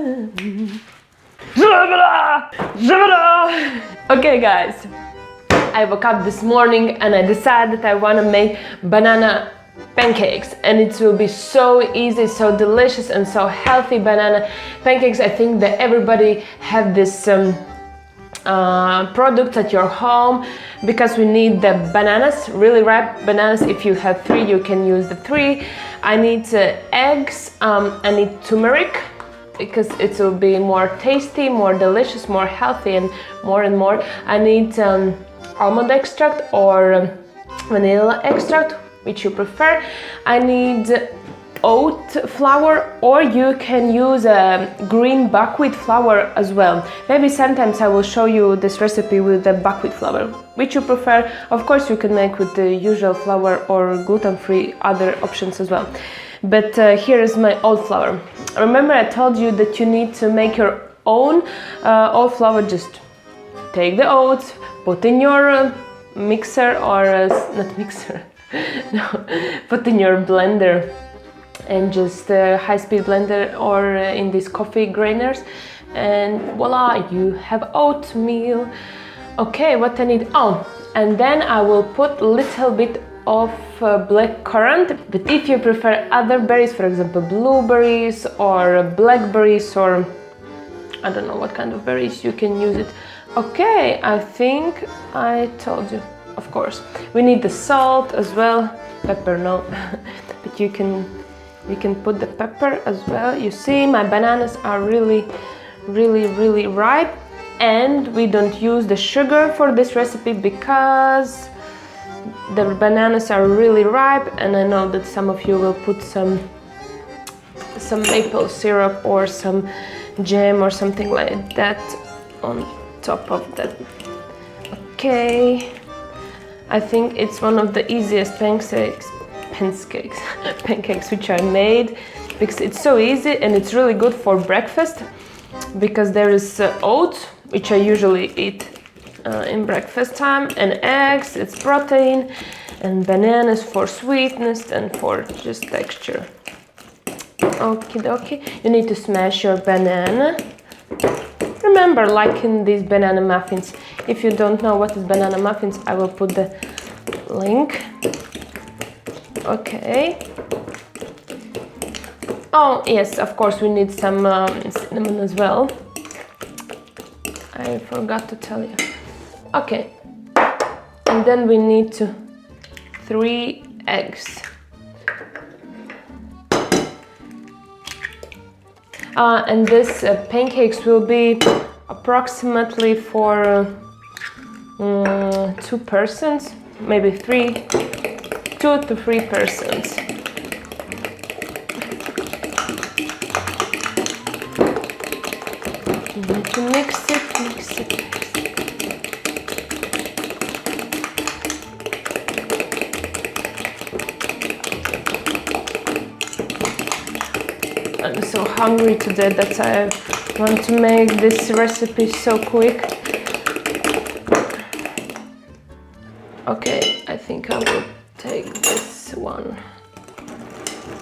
Okay guys, I woke up this morning and I decided I want to make banana pancakes, and it will be so easy, so delicious and so healthy. Banana pancakes, I think that everybody have this product at your home, because we need the bananas, really ripe bananas. If you have 3, you can use the 3. I need eggs, I need turmeric, because it will be more tasty, more delicious, more healthy, and more. I need almond extract or vanilla extract, which you prefer. I need oat flour, or you can use green buckwheat flour as well. Maybe sometimes I will show you this recipe with the buckwheat flour, which you prefer. Of course you can make with the usual flour or gluten-free, other options as well. But here is my oat flour. Remember I told you that you need to make your own oat flour. Just take the oats, put in your mixer, or not mixer, no, put in your blender, and just high-speed blender, or in these coffee grainers, and voila, you have oatmeal. Okay, what I need? Oh, and then I will put a little bit of black currant. But if you prefer other berries, for example blueberries or blackberries, or I don't know what kind of berries, you can use it. Okay, I think I told you. Of course, we need the salt as well. Pepper, no, but you can put the pepper as well. You see, my bananas are really ripe, and we don't use the sugar for this recipe because the bananas are really ripe, and I know that some of you will put some maple syrup or some jam or something like that on top of that. Okay, I think it's one of the easiest pancakes which I made, because it's so easy and it's really good for breakfast, because there is oats, which I usually eat in breakfast time, and eggs, it's protein, and bananas for sweetness and for just texture. Okie dokie, you need to smash your banana. Remember, like in these banana muffins. If you don't know what is banana muffins, I will put the link. Okay. Oh yes, of course we need some cinnamon as well. I forgot to tell you. Okay, and then we need 3 eggs. And this pancakes will be approximately for 2 persons, maybe 2 to 3 persons. You need to mix it. I'm so hungry today that I want to make this recipe so quick. Okay, I think I will take this one.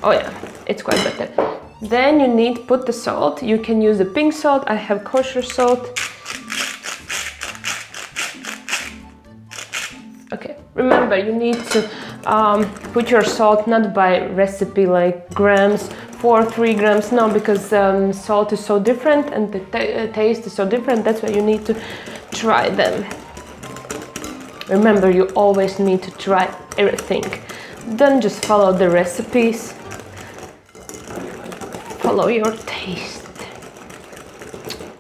Oh yeah, it's quite better. Then you need to put the salt. You can use the pink salt. I have kosher salt. Okay, remember you need to put your salt not by recipe like grams, 3 grams, no, because salt is so different and the taste is so different. That's why you need to try them. Remember, you always need to try everything. Don't just follow the recipes. Follow your taste.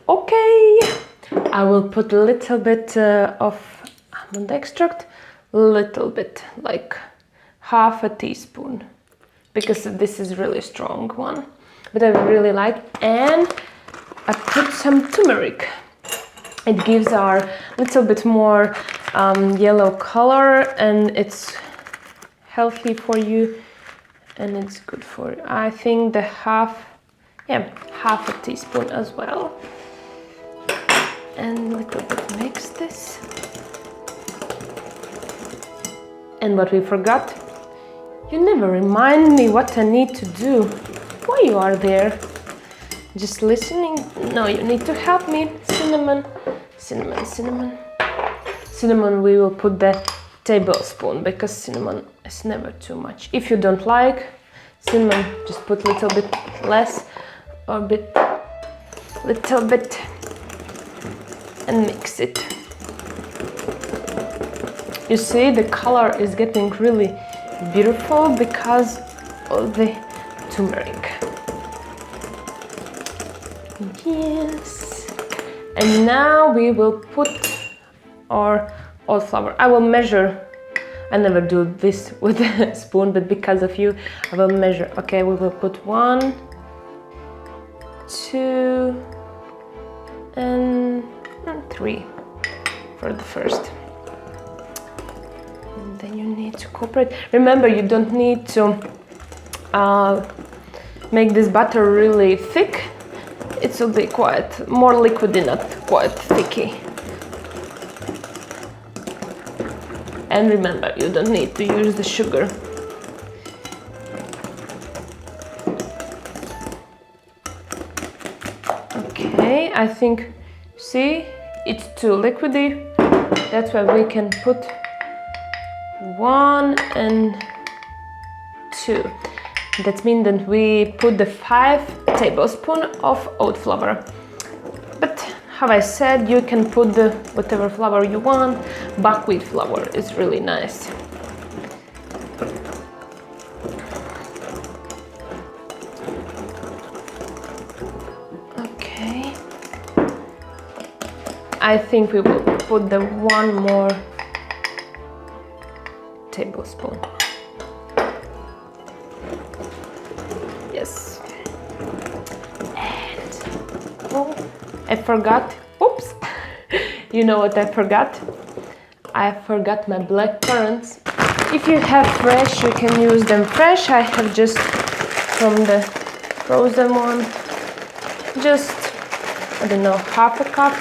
Okay, I will put a little bit of almond extract, little bit, like half a teaspoon, because this is really strong one, but I really like. And I put some turmeric. It gives our little bit more yellow color, and it's healthy for you, and it's good for you. I think the half a teaspoon as well. And a little bit mix this. And what we forgot, you never remind me what I need to do. Why you are there? Just listening. No, you need to help me. Cinnamon, cinnamon, cinnamon. Cinnamon, we will put the tablespoon because cinnamon is never too much. If you don't like cinnamon, just put a little bit less or little bit and mix it. You see, the color is getting really beautiful because of the turmeric. Yes. And now we will put our oat flour. I will measure. I never do this with a spoon, but because of you, I will measure. Okay, we will put 1, 2, and 3 for the first. And then you need to cooperate. Remember, you don't need to make this butter really thick. It will be quite more liquidy, not quite thicky. And remember, you don't need to use the sugar. Okay, I think, see, it's too liquidy. That's why we can put 1 and 2. That means that we put the 5 tablespoons of oat flour. But how I said, you can put the whatever flour you want. Buckwheat flour is really nice. Okay. I think we will put the 1 more tablespoon. Yes. And oh, I forgot. Oops. You know what I forgot? I forgot my black currants. If you have fresh, you can use them fresh. I have just from the frozen one. Just, I don't know, half a cup.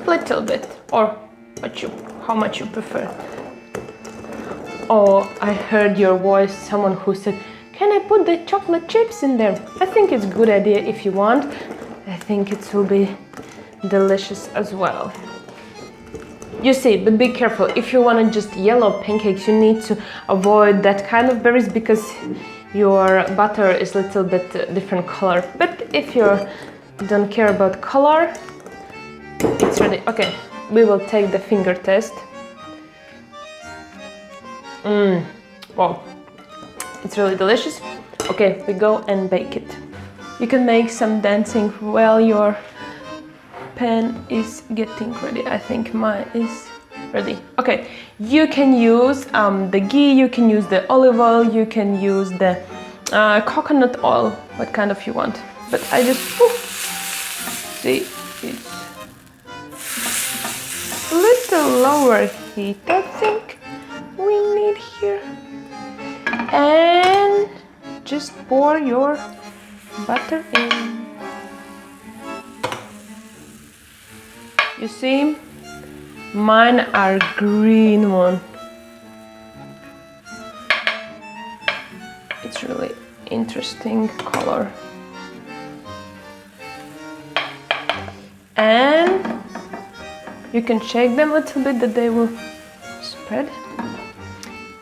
Little bit, or how much you prefer. Oh, I heard your voice, someone who said, can I put the chocolate chips in there? I think it's a good idea if you want. I think it will be delicious as well. You see, but be careful. If you want just yellow pancakes, you need to avoid that kind of berries because your butter is a little bit different color. But if you don't care about color, it's ready. Okay, we will take the finger test. Wow, it's really delicious. Okay, we go and bake it. You can make some dancing while your pan is getting ready. I think mine is ready. Okay, you can use the ghee, you can use the olive oil, you can use the coconut oil, what kind of you want. But I just, see, it's a little lower heat, I think we need here. And just pour your butter in. You see, mine are green one. It's really interesting color. And you can shake them a little bit that they will spread.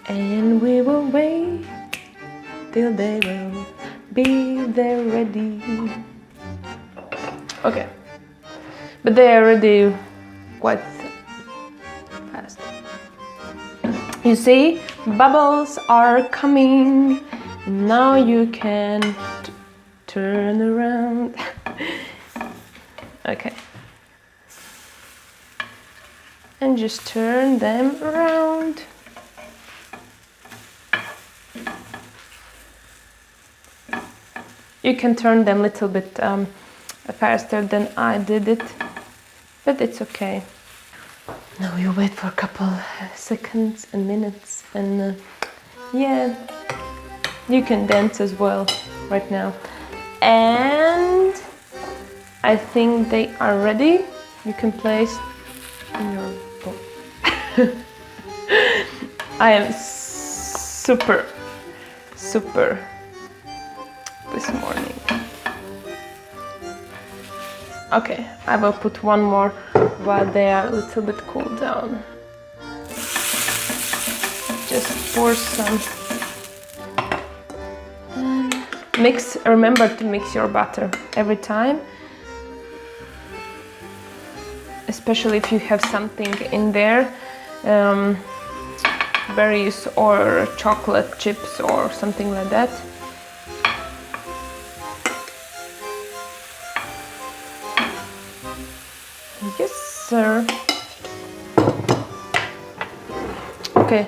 And we will wait till they will be there ready. Okay. But they are ready quite fast. You see, bubbles are coming. Now you can turn around. Okay. And just turn them around. You can turn them a little bit faster than I did it, but it's okay. Now you wait for a couple seconds and minutes, and yeah, you can dance as well right now. And I think they are ready. You can place in your bowl. I am super. This more. Okay, I will put one more while they are a little bit cooled down. Just pour some. Mix, remember to mix your butter every time. Especially if you have something in there, berries or chocolate chips or something like that. Yes, sir. Okay,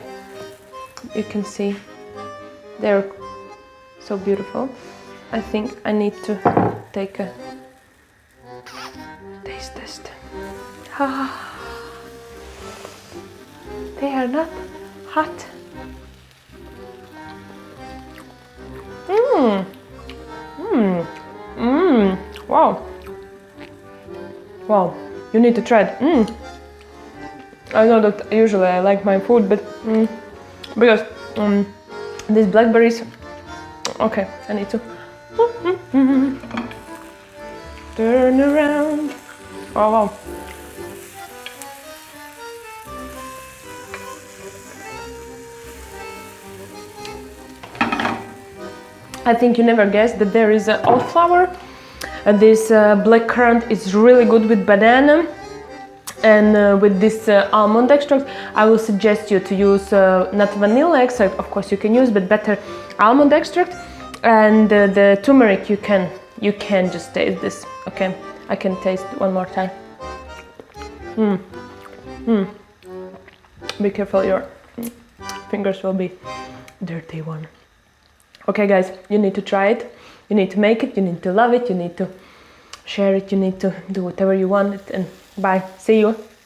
you can see they're so beautiful. I think I need to take a taste test. They are not hot. Wow. Wow, you need to try it. I know that usually I like my food, but because these blackberries. Okay, I need to turn around. Oh wow. I think you never guessed that there is oat flour. This black currant is really good with banana, and with this almond extract I will suggest you to use not vanilla extract, of course you can use, but better almond extract. And the turmeric, you can just taste this. Okay, I can taste one more time. Be careful, your fingers will be dirty one. Okay guys, you need to try it, you need to make it, you need to love it, you need to share it, you need to do whatever you want it, and bye, see you.